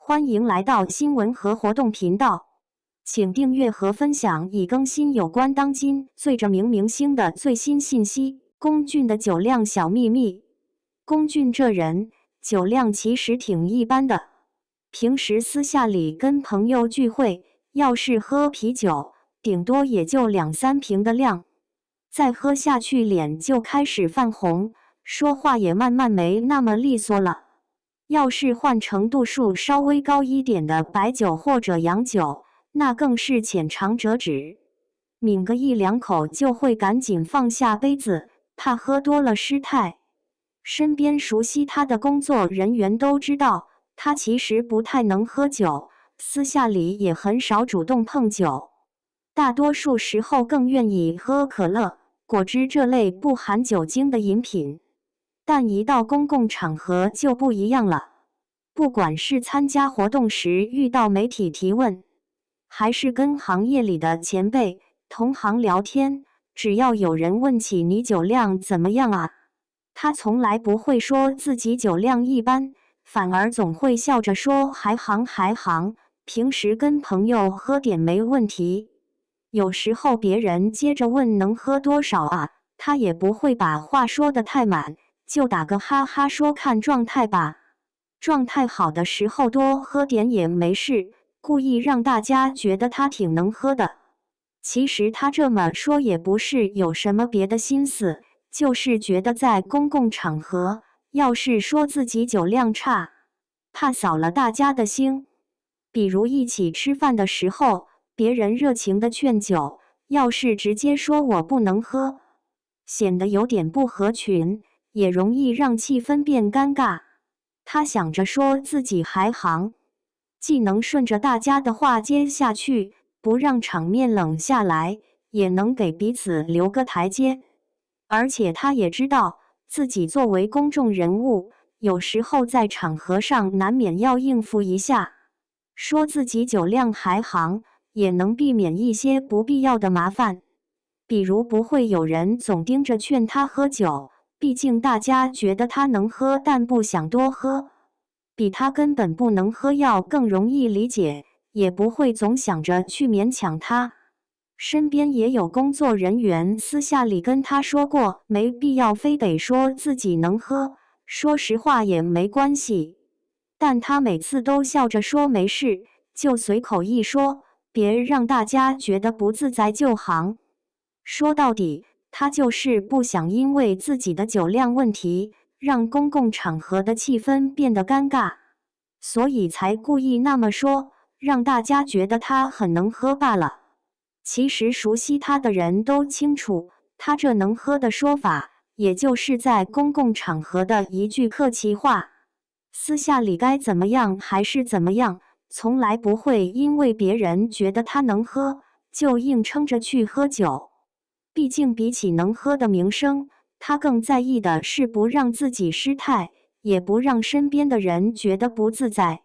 欢迎来到新闻和活动频道，请订阅和分享已更新有关当今最着名明星的最新信息。龚俊的酒量小秘密。龚俊这人酒量其实挺一般的，平时私下里跟朋友聚会，要是喝啤酒，顶多也就2-3瓶的量，再喝下去脸就开始泛红，说话也慢慢没那么利索了。要是换成度数稍微高一点的白酒或者洋酒，那更是浅尝辄止，抿个1-2口就会赶紧放下杯子，怕喝多了失态。身边熟悉他的工作人员都知道，他其实不太能喝酒，私下里也很少主动碰酒，大多数时候更愿意喝可乐、果汁这类不含酒精的饮品。但一到公共场合就不一样了，不管是参加活动时遇到媒体提问，还是跟行业里的前辈、同行聊天，只要有人问起你酒量怎么样啊，他从来不会说自己酒量一般，反而总会笑着说还行，平时跟朋友喝点没问题。有时候别人接着问能喝多少啊，他也不会把话说得太满，就打个哈哈说看状态吧，状态好的时候多喝点也没事，故意让大家觉得他挺能喝的。其实他这么说也不是有什么别的心思，就是觉得在公共场合，要是说自己酒量差，怕扫了大家的兴。比如一起吃饭的时候，别人热情的劝酒，要是直接说我不能喝，显得有点不合群，也容易让气氛变尴尬。他想着说自己还行，既能顺着大家的话接下去，不让场面冷下来，也能给彼此留个台阶。而且他也知道，自己作为公众人物，有时候在场合上难免要应付一下，说自己酒量还行，也能避免一些不必要的麻烦。比如不会有人总盯着劝他喝酒，毕竟大家觉得他能喝但不想多喝，比他根本不能喝要更容易理解，也不会总想着去勉强他。身边也有工作人员私下里跟他说过，没必要非得说自己能喝，说实话也没关系。但他每次都笑着说没事，就随口一说，别让大家觉得不自在就行。说到底，他就是不想因为自己的酒量问题，让公共场合的气氛变得尴尬，所以才故意那么说，让大家觉得他很能喝罢了。其实熟悉他的人都清楚，他这能喝的说法，也就是在公共场合的一句客气话，私下里该怎么样还是怎么样，从来不会因为别人觉得他能喝，就硬撑着去喝酒。毕竟比起能喝的名声，他更在意的是不让自己失态，也不让身边的人觉得不自在。